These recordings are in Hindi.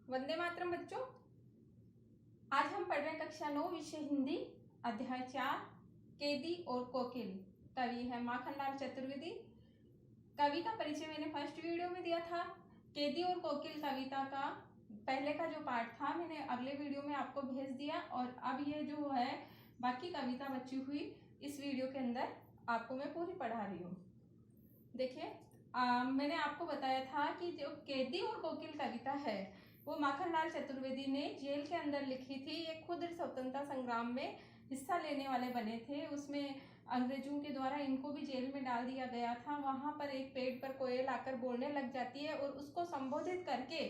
वंदे मातरम बच्चों। आज हम पढ़ रहे हैं कक्षा 9 विषय हिंदी अध्याय 4 कैदी और कोकिल। कवि है माखनलाल चतुर्वेदी। कवि का परिचय मैंने फर्स्ट वीडियो में दिया था। कैदी और कोकिल कविता का पहले का जो पार्ट था मैंने अगले वीडियो में आपको भेज दिया, और अब ये जो है बाकी कविता बची हुई इस वीडियो के अंदर आपको मैं पूरी पढ़ा रही हूँ। देखिए, मैंने आपको बताया था कि जो कैदी और कोकिल कविता है वो माखनलाल चतुर्वेदी ने जेल के अंदर लिखी थी। ये खुद स्वतंत्रता संग्राम में हिस्सा लेने वाले बने थे। उसमें अंग्रेजों के द्वारा इनको भी जेल में डाल दिया गया था। वहां पर एक पेड़ पर कोयल आकर बोलने लग जाती है और उसको संबोधित करके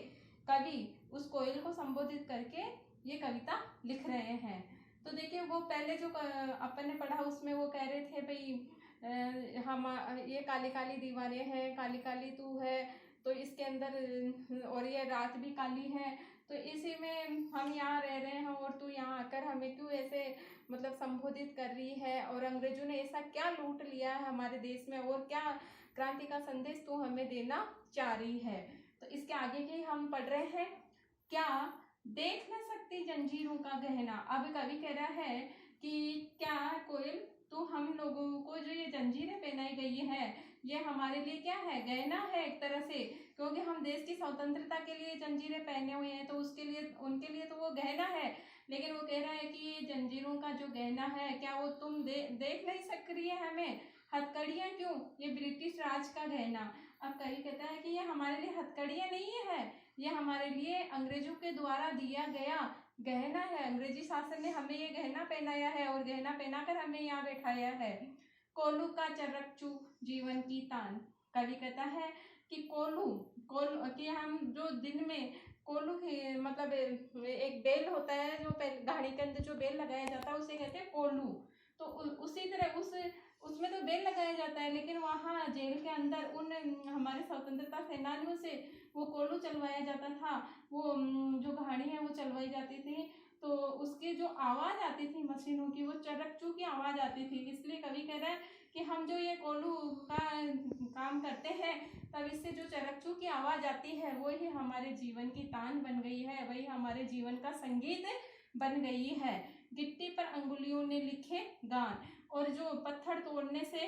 कवि उस कोयल को संबोधित करके ये कविता लिख रहे हैं। तो देखिए, वो पहले जो अपन ने पढ़ा उसमें वो कह रहे थे भाई हम ये काली काली दीवारें हैं, काली काली तू है, तो इसके अंदर और ये रात भी काली है, तो इसी में हम यहाँ रह रहे हैं और तू यहाँ आकर हमें क्यों ऐसे मतलब संबोधित कर रही है, और अंग्रेजों ने ऐसा क्या लूट लिया है हमारे देश में, और क्या क्रांति का संदेश तू हमें देना चाह रही है। तो इसके आगे की हम पढ़ रहे हैं। क्या देख न सकती जंजीरों का गहना। अब कवि कह रहा है कि क्या कोयल तो हम लोगों को जो ये जंजीरें पहनाई गई है ये हमारे लिए क्या है, गहना है एक तरह से, क्योंकि हम देश की स्वतंत्रता के लिए जंजीरें पहने हुए हैं, तो उसके लिए उनके लिए तो वो गहना है। लेकिन वो कह रहा है कि ये जंजीरों का जो गहना है क्या वो तुम देख नहीं सक रही है हमें, हथकड़ियां क्यों, ये ब्रिटिश राज का गहना। अब कवि कहता है कि ये हमारे लिए हथकड़ियां नहीं है, ये हमारे लिए अंग्रेजों के द्वारा दिया गया गहना है। अंग्रेजी शासन ने हमें ये गहना पहनाया है और गहना पहनाकर हमें यहाँ बैठाया है। कोलू का चरकचू जीवन की तान। कवि कहता है कि कोलू कि हम जो दिन में कोलू की मतलब एक बेल होता है जो गाड़ी के अंदर जो बेल लगाया जाता है उसे कहते हैं कोलू। तो उसी तरह उसमें तो बेल लगाया जाता है, लेकिन वहाँ जेल के अंदर उन हमारे स्वतंत्रता सेनानियों से वो कोलू चलवाया जाता था। वो जो घाड़ी है वो चलवाई जाती थी, तो उसकी जो आवाज़ आती थी मशीनों की वो चरकचू की आवाज़ आती थी। इसलिए कवि कह रहा है कि हम जो ये कोलू का काम करते हैं तब इससे जो चरकचू की आवाज़ आती है वही हमारे जीवन की तान बन गई है, वही हमारे जीवन का संगीत बन गई है। गिट्टी पर अंगुलियों ने लिखे गान। और जो पत्थर तोड़ने से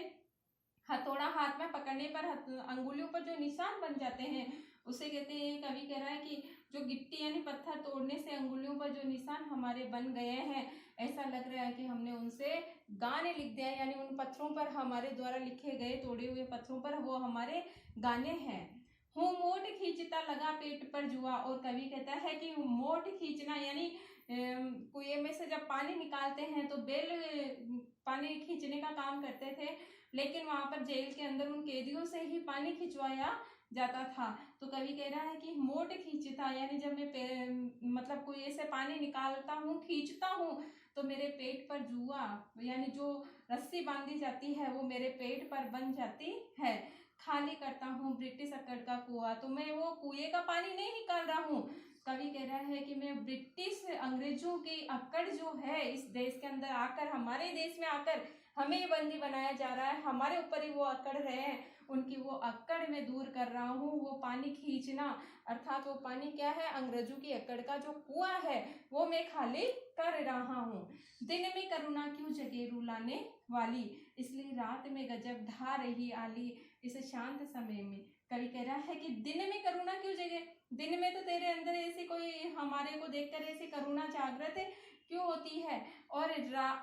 हथौड़ा हाथ में पकड़ने पर अंगुलियों पर जो निशान बन जाते हैं उसे कहते हैं। कवि कह रहा है कि जो गिट्टी यानी पत्थर तोड़ने से अंगुलियों पर जो निशान हमारे बन गए हैं, ऐसा लग रहा है कि हमने उनसे गाने लिख दिया, यानी उन पत्थरों पर हमारे द्वारा लिखे गए तोड़े हुए पत्थरों पर वो हमारे गाने हैं। हूँ मोट खींचता लगा पेट पर जुआ। और कवि कहता है कि मोट खींचना यानी कुएं में से जब पानी निकालते हैं तो बेल पानी खींचने का काम करते थे, लेकिन वहां पर जेल के अंदर उन कैदियों से ही पानी खिंचवाया जाता था। तो कवि कह रहा है कि मोट खींचता यानी जब मैं मतलब कुएं से पानी निकालता हूँ, खींचता हूँ, तो मेरे पेट पर जुआ यानी जो रस्सी बांधी जाती है वो मेरे पेट पर बन जाती है। खाली करता हूँ ब्रिटिश अक्कड़ का कुआं, तो मैं वो कुएं का पानी नहीं निकाल रहा हूँ। कवि कह रहा है कि मैं ब्रिटिश अंग्रेजों की अक्कड़ जो है इस देश के अंदर आकर, हमारे देश में आकर हमें बंदी बनाया जा रहा है, हमारे ऊपर ही वो अकड़ रहे हैं, उनकी वो अकड़ में दूर कर रहा हूँ। वो पानी खींचना अर्थात वो पानी क्या है, अंग्रेजों की अकड़ का जो कुआं है वो मैं खाली कर रहा हूँ। दिन में करुणा क्यों जगे रुलाने वाली, इसलिए रात में गजब ढा रही आली इस शांत समय में। कवि कह रहा है कि दिन में करुणा क्यों जगे, दिन में तो तेरे अंदर ऐसी कोई हमारे को देखकर ऐसी करुणा जागृत क्यों होती है, और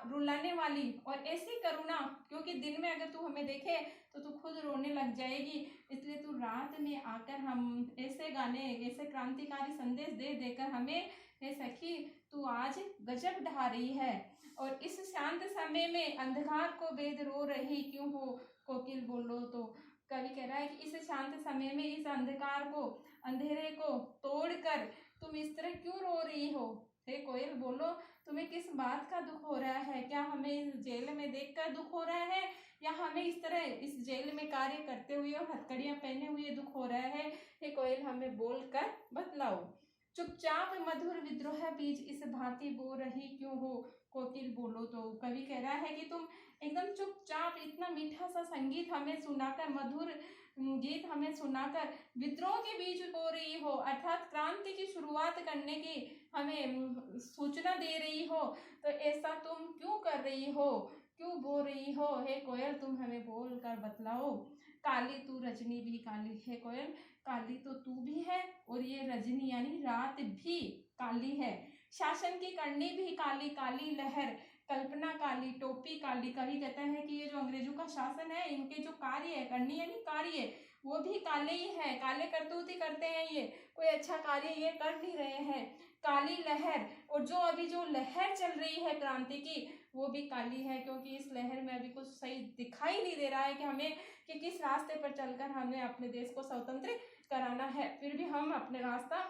रुलाने वाली और ऐसी करुणा, क्योंकि दिन में अगर तू हमें देखे तो तू खुद रोने लग जाएगी, इसलिए तू रात में आकर हम ऐसे गाने ऐसे क्रांतिकारी संदेश दे देकर हमें हे सखी तू आज गजब ढा रही है। और इस शांत समय में अंधकार को बेद रो रही क्यों हो कोकिल बोलो। तो कवि कह रहा है कि इस शांत समय में इस अंधकार को, अंधेरे को तोड़कर तुम इस तरह क्यों रो रही हो, हे कोयल बोलो तुम्हें किस बात का दुख हो रहा है। क्या हमें इस जेल में देखकर दुख हो रहा है, या हमें इस तरह इस जेल में कार्य करते हुए और हथकड़ियां पहने हुए दुख हो रहा है, हे कोयल हमें बोलकर बतलाओ। चुपचाप मधुर विद्रोह बीज इस भांति बो रही क्यों हो कोकिल बोलो। तो कवि कह रहा है कि तुम एकदम चुपचाप इतना मीठा सा संगीत हमें सुनाकर, मधुर गीत हमें सुनाकर विद्रोह के बीज बो रही हो, अर्थात क्रांति की शुरुआत आत्मघात करने की हमें सूचना दे रही हो, तो ऐसा तुम क्यों कर रही हो, क्यों बोल रही हो? हे कोयल, तुम हमें बोल कर बतलाओ। काली तू रजनी भी काली है कोयल, काली तो तू भी है और ये रजनी यानी रात भी काली है। शासन की करनी भी काली, काली लहर कल्पना काली, टोपी काली। कवि कहते हैं कि ये जो अंग्रेजों का शासन है, इनके जो कार्य है, करनी यानी कार्य, वो भी काले ही है, काले करतूत ही करते हैं, ये कोई अच्छा कार्य ये कर नहीं रहे हैं। काली लहर, और जो अभी जो लहर चल रही है क्रांति की, वो भी काली है, क्योंकि इस लहर में अभी कुछ सही दिखाई नहीं दे रहा है कि हमें कि किस रास्ते पर चलकर हमें अपने देश को स्वतंत्र कराना है। फिर भी हम अपने रास्ता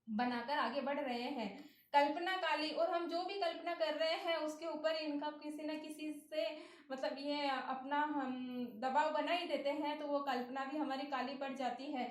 बनाकर आगे बढ़ रहे हैं। कल्पना काली, और हम जो भी कल्पना कर रहे हैं उसके ऊपर इनका किसी न किसी से मतलब ये अपना हम दबाव बना ही देते हैं, तो वो कल्पना भी हमारी काली पड़ जाती है।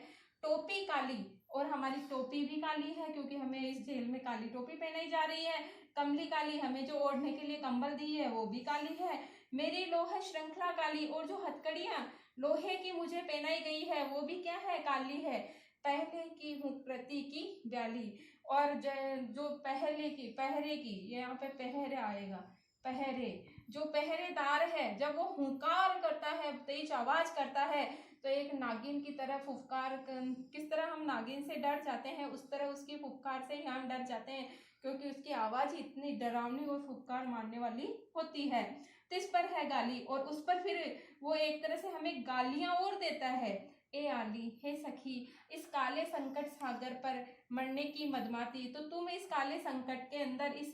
टोपी काली, और हमारी टोपी भी काली है, क्योंकि हमें इस जेल में काली टोपी पहनाई जा रही है। कमली काली, हमें जो ओढ़ने के लिए कंबल दी है वो भी काली है। मेरी लोहा श्रृंखला काली, और जो हथकड़ियां लोहे की मुझे पहनाई गई है वो भी क्या है, काली है। पहले की हूँ प्रति की ब्याली, और जो पहले की पहरे की, यहाँ पे पहरे आएगा, पहरे, जो पहरेदार है जब वो हुंकार करता है, तेज आवाज करता है, तो एक नागिन की तरह फुफकार, किस तरह हम नागिन से डर जाते हैं, उस तरह उसकी फुफकार से ही हम डर जाते हैं, क्योंकि उसकी आवाज इतनी डरावनी और फुफकार मारने वाली होती है। तो इस पर है गाली, और उस पर फिर वो एक तरह से हमें गालियां और देता है। ए आली, हे सखी, इस काले संकट सागर पर मरने की मदमाती, तो तुम इस काले संकट के अंदर, इस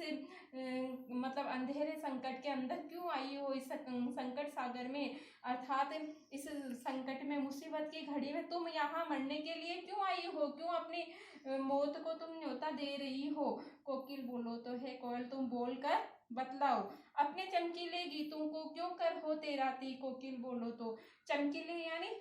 मतलब अंधेरे संकट के अंदर क्यों आई हो, इस संकट सागर में, अर्थात इस संकट में, मुसीबत की घड़ी में तुम यहाँ मरने के लिए क्यों आई हो, क्यों अपनी मौत को तुम न्योता दे रही हो? कोकिल बोलो तो है कोयल, तुम बोल कर बतलाओ, अपने चमकीले गीतों को क्यों कर हो तेराती? कोकिल बोलो तो, चमकीले यानी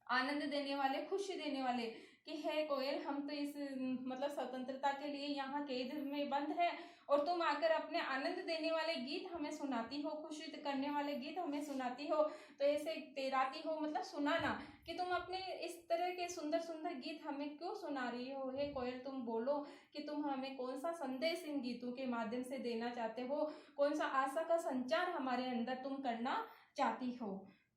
आनंद देने वाले, खुशी देने वाले, कि है कोयल, हम तो इस मतलब स्वतंत्रता के लिए यहाँ कैद में बंद है, और तुम आकर अपने आनंद देने वाले गीत हमें सुनाती हो, खुशी करने वाले गीत हमें सुनाती हो, तो ऐसे तेराती हो मतलब सुनाना, कि तुम अपने इस तरह के सुंदर सुंदर गीत हमें क्यों सुना रही हो? हे कोयल, तुम बोलो कि तुम हमें कौन सा संदेश इन गीतों के माध्यम से देना चाहते हो, कौन सा आशा का संचार हमारे अंदर तुम करना चाहती हो?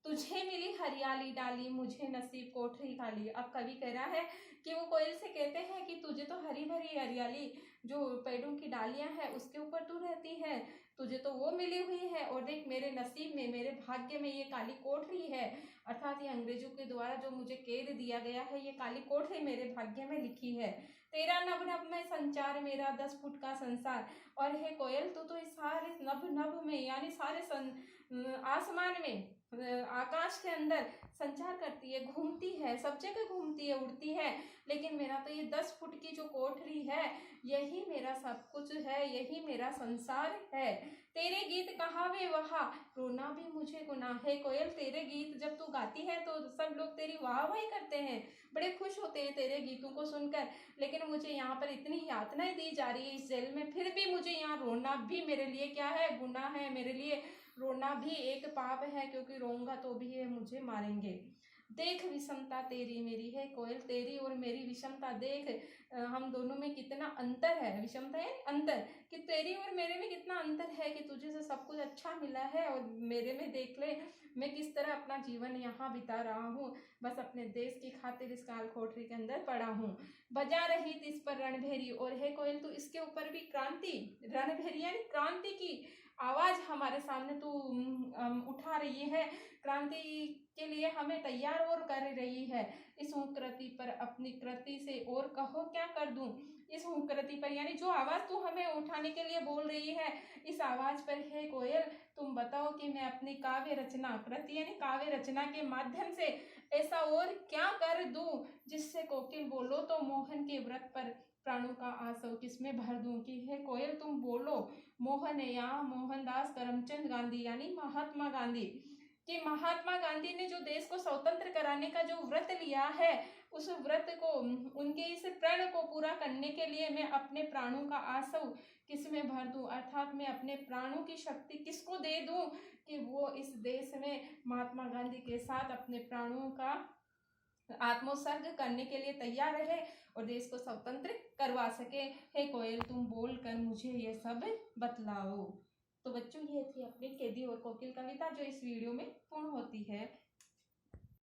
तुझे मिली हरियाली डाली, मुझे नसीब कोठरी खाली। अब कवि कह रहा है कि वो कोयल से कहते हैं कि तुझे तो हरी भरी हरियाली जो पेड़ों की डालियां हैं उसके ऊपर तू रहती है, तुझे तो वो मिली हुई है, और देख मेरे नसीब में, मेरे भाग्य में ये काली कोठरी है, अर्थात ये अंग्रेजों के द्वारा जो मुझे कैद दिया गया है, ये काली कोठरी मेरे भाग्य में लिखी है। तेरा नभ नभ में संचार, मेरा 10 फुट का संसार। और हे कोयल, तू तो इस सारे नभ नभ में यानी सारे आसमान में, आकाश के अंदर संचार करती है, घूमती है, सब जगह घूमती है, उड़ती है, लेकिन मेरा तो ये 10 फुट की जो कोठरी है, यही मेरा सब कुछ है, यही मेरा संसार है। तेरे गीत कहावे वहा, रोना भी मुझे गुनाह है। कोयल, तेरे गीत जब तू गाती है तो सब लोग तेरी वाहवाही करते हैं, बड़े खुश होते हैं तेरे गीतों को सुनकर, लेकिन मुझे यहाँ पर इतनी यातनाएं दी जा रही है इस जेल में, फिर भी मुझे यहाँ रोना भी मेरे लिए क्या है, गुनाह है, मेरे लिए रोना भी एक पाप है, क्योंकि रोऊंगा तो भी ये मुझे मारेंगे। देख विषमता तेरी मेरी है कोयल, तेरी और मेरी विषमता देख, हम दोनों में कितना अंतर है, विषमता है अंतर, कि तेरी और मेरे में कितना अंतर है, कि तुझे से सब कुछ अच्छा मिला है और मेरे में देख ले मैं किस तरह अपना जीवन यहाँ बिता रहा हूँ, बस अपने देश की खातिर इस काल कोठरी के अंदर पड़ा हूँ। बजा रही थी इस पर रणभेरी, और है कोयल तो इसके ऊपर भी क्रांति, रणभेरी यानी क्रांति की आवाज हमारे सामने तू उठा रही है, क्रांति के लिए हमें तैयार और कर रही है। इस कृति पर अपनी कृति से और कहो क्या कर दूं, इस कृति पर यानी जो आवाज तू हमें उठाने के लिए बोल रही है, इस आवाज पर है कोयल तुम बताओ कि मैं अपनी काव्य रचना, कृति यानी काव्य रचना के माध्यम से ऐसा और क्या कर दूं, जिससे कोकिल बोलो तो मोहन के व्रत पर प्राणों का आसव किसमें भर दूं। कि है कोयल तुम बोलो, मोहन है यहाँ मोहनदास करमचंद गांधी यानी महात्मा गांधी, कि महात्मा गांधी ने जो देश को स्वतंत्र कराने का जो व्रत लिया है, उस व्रत को, उनके इस प्रण को पूरा करने के लिए मैं अपने प्राणों का आसव किसमें भर दूं, अर्थात मैं अपने प्राणों की शक्ति किसको दे दूं कि वो इस देश में महात्मा गांधी के साथ अपने प्राणों का आत्मोत्सर्ग करने के लिए तैयार रहे और देश को स्वतंत्र करवा सके। हे कोयल तुम बोल कर मुझे ये सब बतलाओ। तो बच्चों ये थी अपनी कैदी और कोकिल कविता जो इस वीडियो में पूर्ण होती है।